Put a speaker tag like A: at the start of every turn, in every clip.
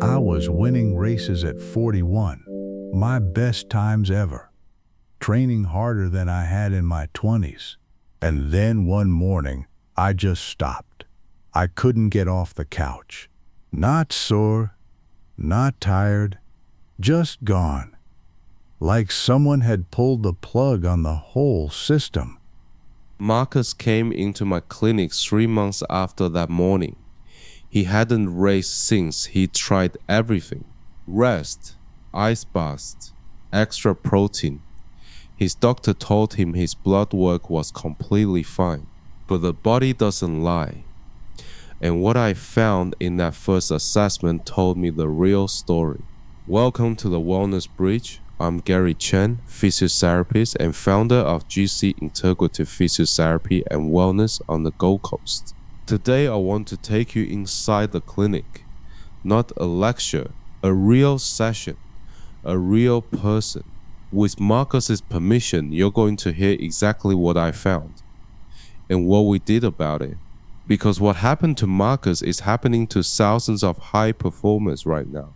A: I was winning races at 41, my best times ever, training harder than I had in my 20s. And then one morning, I just stopped. I couldn't get off the couch. Not sore, not tired, just gone. Like someone had pulled the plug on the whole system.
B: Marcus came into my clinic 3 months after that morning. He hadn't raced since. He tried everything. Rest, ice baths, extra protein. His doctor told him his blood work was completely fine, but the body doesn't lie. And what I found in that first assessment told me the real story. Welcome to the Wellness Bridge. I'm Gary Chen, physiotherapist and founder of GC Integrative Physiotherapy and Wellness on the Gold Coast. Today I want to take you inside the clinic, not a lecture, a real session, a real person. With Marcus's permission, you're going to hear exactly what I found and what we did about it. Because what happened to Marcus is happening to thousands of high performers right now,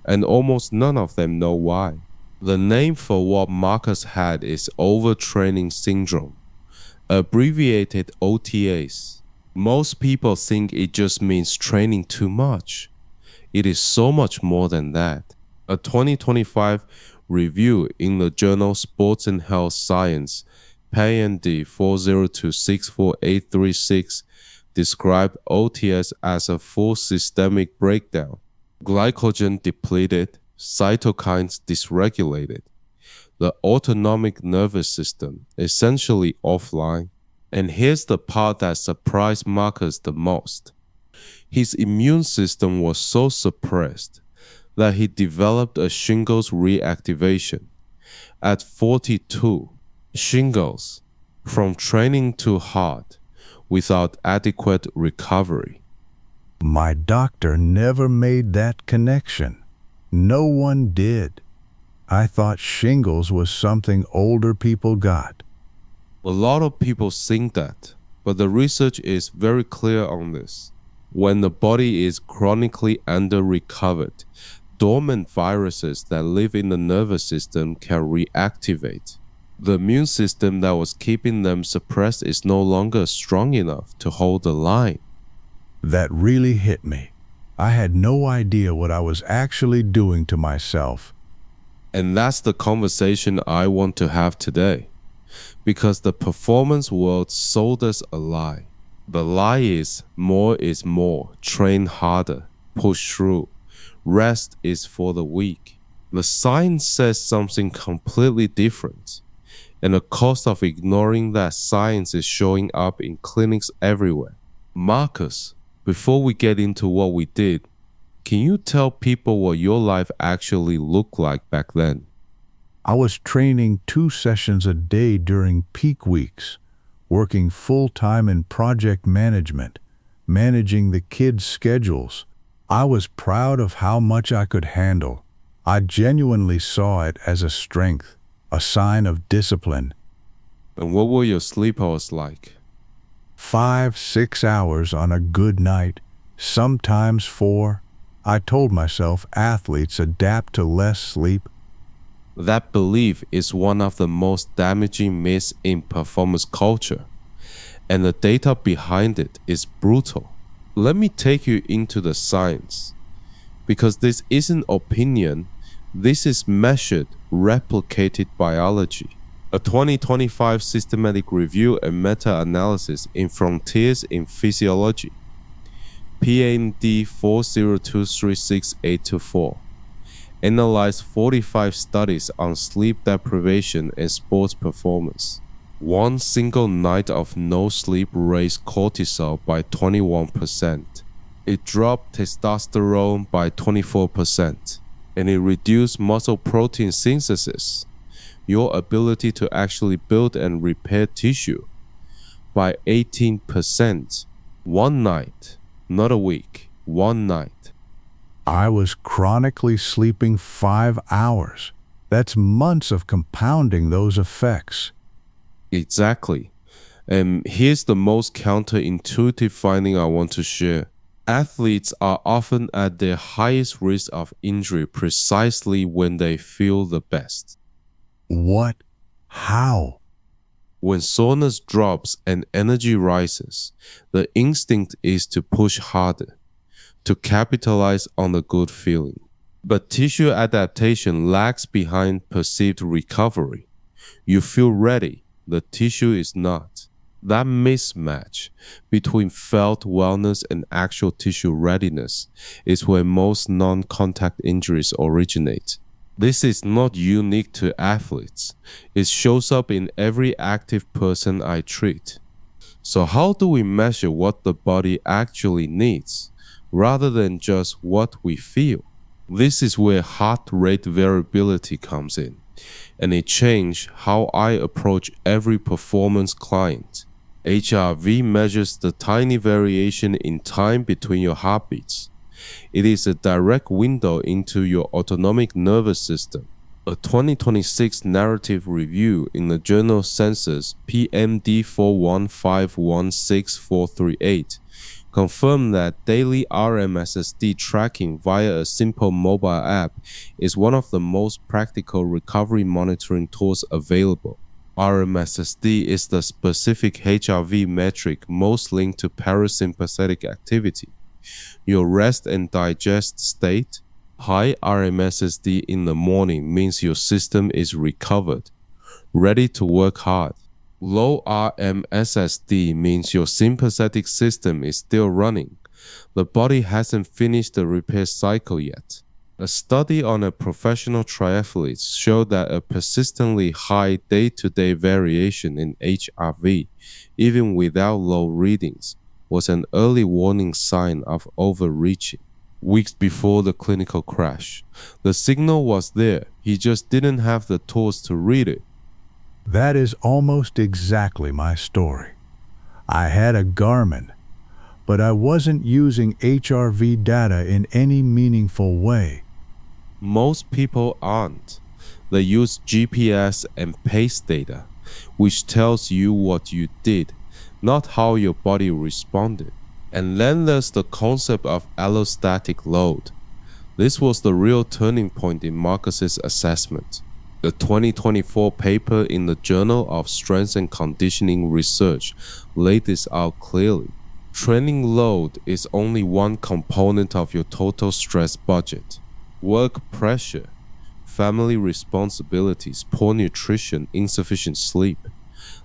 B: and almost none of them know why. The name for what Marcus had is Overtraining Syndrome, abbreviated OTAs. Most people think it just means training too much. It is so much more than that. A 2025 review in the journal Sports and Health Science, PMID 402-64836, described OTS as a full systemic breakdown. Glycogen depleted, cytokines dysregulated, the autonomic nervous system essentially offline. And here's the part that surprised Marcus the most. His immune system was so suppressed that he developed a shingles reactivation. At 42, shingles, from training too hard, without adequate recovery.
A: My doctor never made that connection. No one did. I thought shingles was something older people got.
B: A lot of people think that, but the research is very clear on this. When the body is chronically under-recovered, dormant viruses that live in the nervous system can reactivate. The immune system that was keeping them suppressed is no longer strong enough to hold the line.
A: That really hit me. I had no idea what I was actually doing to myself.
B: And that's the conversation I want to have today. Because the performance world sold us a lie. The lie is more, train harder, push through. Rest is for the weak. The science says something completely different. And the cost of ignoring that science is showing up in clinics everywhere. Marcus, before we get into what we did, can you tell people what your life actually looked like back then?
A: I was training 2 sessions a day during peak weeks, working full-time in project management, managing the kids' schedules. I was proud of how much I could handle. I genuinely saw it as a strength, a sign of discipline.
B: And what were your sleep hours like?
A: 5-6 hours on a good night, sometimes 4. I told myself athletes adapt to less sleep.
B: That belief is one of the most damaging myths in performance culture, and the data behind it is brutal. Let me take you into the science, because this isn't opinion, this is measured, replicated biology. A 2025 systematic review and meta-analysis in Frontiers in Physiology, PMID 402-36824, analyzed 45 studies on sleep deprivation and sports performance. One single night of no sleep raised cortisol by 21%. It dropped testosterone by 24%. And it reduced muscle protein synthesis, your ability to actually build and repair tissue, by 18%. One night, not a week, one night.
A: I was chronically sleeping 5 hours. That's months of compounding those effects.
B: Exactly. And here's the most counterintuitive finding I want to share. Athletes are often at their highest risk of injury precisely when they feel the best.
A: What? How?
B: When soreness drops and energy rises, the instinct is to push harder, to capitalize on the good feeling. But tissue adaptation lags behind perceived recovery. You feel ready, the tissue is not. That mismatch between felt wellness and actual tissue readiness is where most non-contact injuries originate. This is not unique to athletes. It shows up in every active person I treat. So how do we measure what the body actually needs, rather than just what we feel? This is where heart rate variability comes in, and it changed how I approach every performance client. HRV measures the tiny variation in time between your heartbeats. It is a direct window into your autonomic nervous system. A 2026 narrative review in the journal Census PMID 415164438 confirmed that daily RMSSD tracking via a simple mobile app is one of the most practical recovery monitoring tools available. RMSSD is the specific HRV metric most linked to parasympathetic activity. Your rest and digest state. High RMSSD in the morning means your system is recovered, ready to work hard. Low RMSSD means your sympathetic system is still running. The body hasn't finished the repair cycle yet. A study on a professional triathlete showed that a persistently high day-to-day variation in HRV, even without low readings, was an early warning sign of overreaching. Weeks before the clinical crash, the signal was there, he just didn't have the tools to read it.
A: That is almost exactly my story. I had a Garmin, but I wasn't using HRV data in any meaningful way.
B: Most people aren't. They use GPS and pace data, which tells you what you did, not how your body responded. And then there's the concept of allostatic load. This was the real turning point in Marcus's assessment. The 2024 paper in the Journal of Strength and Conditioning Research laid this out clearly. Training load is only one component of your total stress budget. Work pressure, family responsibilities, poor nutrition, insufficient sleep,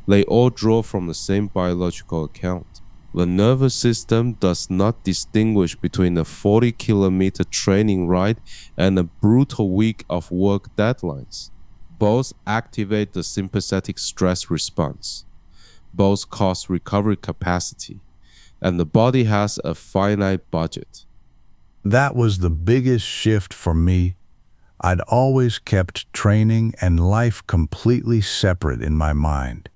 B: they all draw from the same biological account. The nervous system does not distinguish between a 40-kilometer training ride and a brutal week of work deadlines. Both activate the sympathetic stress response. Both cause recovery capacity, and the body has a finite budget.
A: That was the biggest shift for me. I'd always kept training and life completely separate in my mind.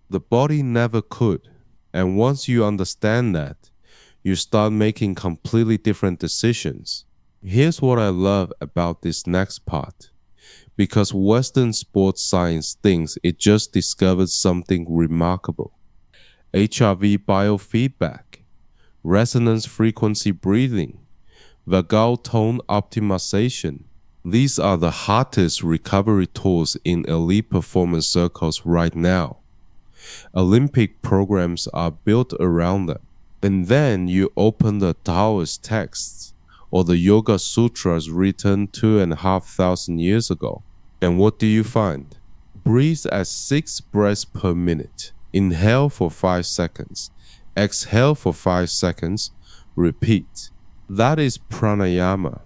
B: The body never could, and once you understand that, you start making completely different decisions. Here's what I love about this next part. Because Western sports science thinks it just discovered something remarkable. HRV biofeedback, resonance frequency breathing, vagal tone optimization. These are the hottest recovery tools in elite performance circles right now. Olympic programs are built around them. And then you open the Taoist texts or the Yoga Sutras written 2,500 years ago. And what do you find? Breathe at 6 breaths per minute. Inhale for 5 seconds. Exhale for 5 seconds. Repeat. That is pranayama.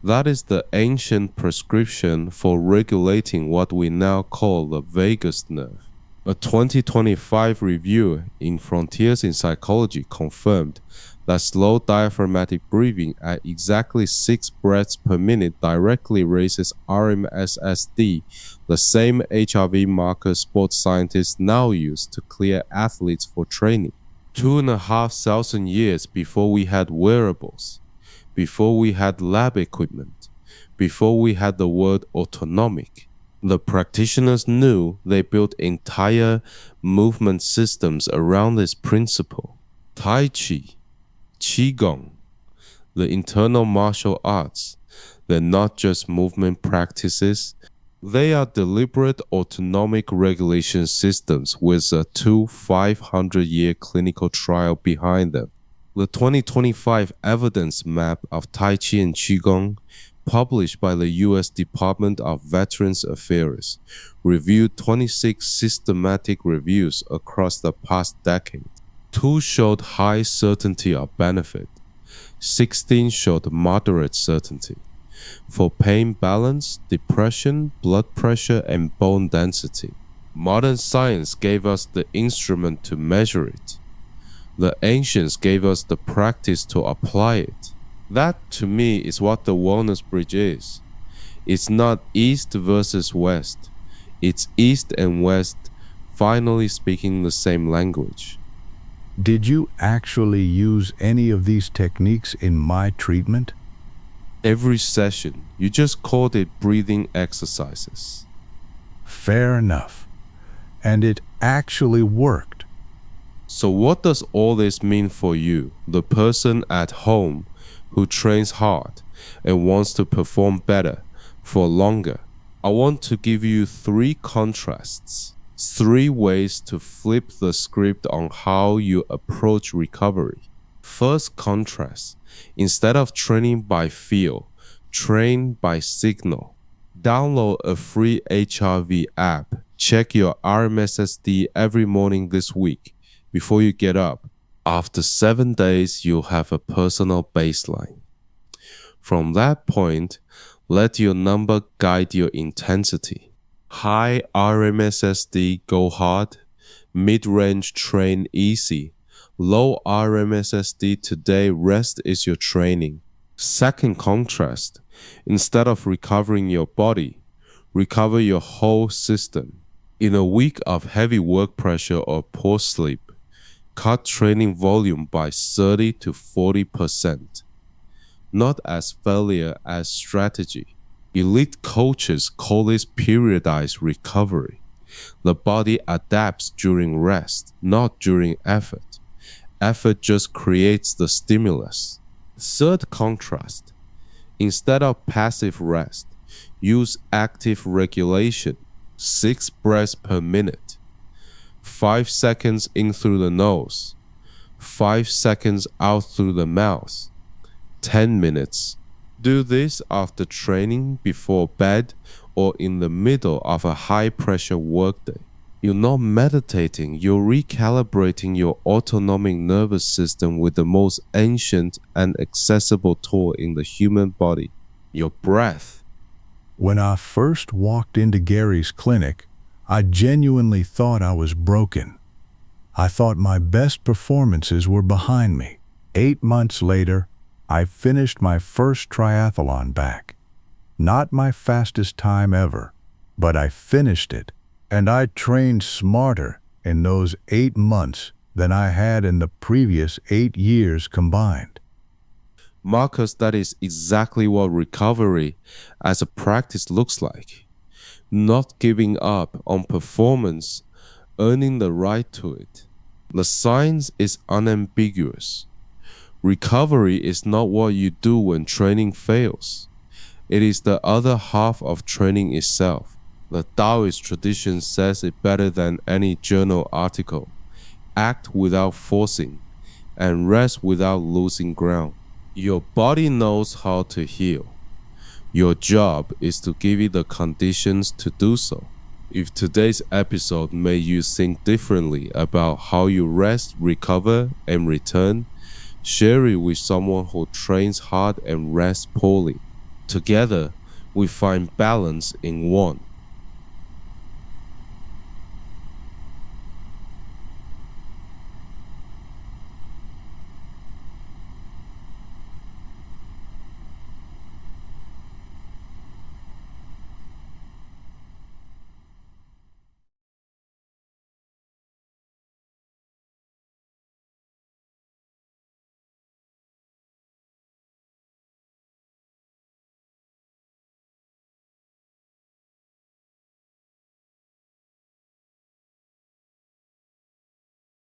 B: That is the ancient prescription for regulating what we now call the vagus nerve. A 2025 review in Frontiers in Psychology confirmed that slow diaphragmatic breathing at exactly 6 breaths per minute directly raises RMSSD, the same HRV marker sports scientists now use to clear athletes for training. 2,500 years before we had wearables, before we had lab equipment, before we had the word autonomic. The practitioners knew they built entire movement systems around this principle. Tai Chi, Qigong, The internal martial arts, they're not just movement practices, they are deliberate autonomic regulation systems with a 500-year clinical trial behind them. The 2025 evidence map of Tai Chi and Qigong, published by the U.S. Department of Veterans Affairs, reviewed 26 systematic reviews across the past decade. 2 showed high certainty of benefit. 16 showed moderate certainty for pain balance, depression, blood pressure, and bone density. Modern science gave us the instrument to measure it. The ancients gave us the practice to apply it. That, to me, is what the wellness bridge is. It's not East versus West. It's East and West finally speaking the same language.
A: Did you actually use any of these techniques in my treatment?
B: Every session, you just called it breathing exercises.
A: Fair enough. And it actually worked.
B: So what does all this mean for you, the person at home who trains hard and wants to perform better for longer? I want to give you 3 contrasts, 3 ways to flip the script on how you approach recovery. First contrast, instead of training by feel, train by signal. Download a free HRV app. Check your RMSSD every morning this week before you get up. After 7 days, you'll have a personal baseline. From that point, let your number guide your intensity. High RMSSD, go hard. Mid-range, train easy. Low RMSSD, today, rest is your training. Second contrast, instead of recovering your body, recover your whole system. In a week of heavy work pressure or poor sleep, cut training volume by 30 to 40%. Not as failure as strategy. Elite coaches call this periodized recovery. The body adapts during rest, not during effort. Effort just creates the stimulus. Third contrast, instead of passive rest, use active regulation, 6 breaths per minute, 5 seconds in through the nose, 5 seconds out through the mouth, 10 minutes. Do this after training, before bed, or in the middle of a high-pressure workday. You're not meditating, you're recalibrating your autonomic nervous system with the most ancient and accessible tool in the human body, your breath.
A: When I first walked into Gary's clinic, I genuinely thought I was broken. I thought my best performances were behind me. 8 months later, I finished my first triathlon back. Not my fastest time ever, but I finished it. And I trained smarter in those 8 months than I had in the previous 8 years combined.
B: Marcus, that is exactly what recovery as a practice looks like. Not giving up on performance, earning the right to it. The science is unambiguous. Recovery is not what you do when training fails. It is the other half of training itself. The Taoist tradition says it better than any journal article. Act without forcing, and rest without losing ground. Your body knows how to heal. Your job is to give it the conditions to do so. If today's episode made you think differently about how you rest, recover, and return, share it with someone who trains hard and rests poorly. Together, we find balance in one.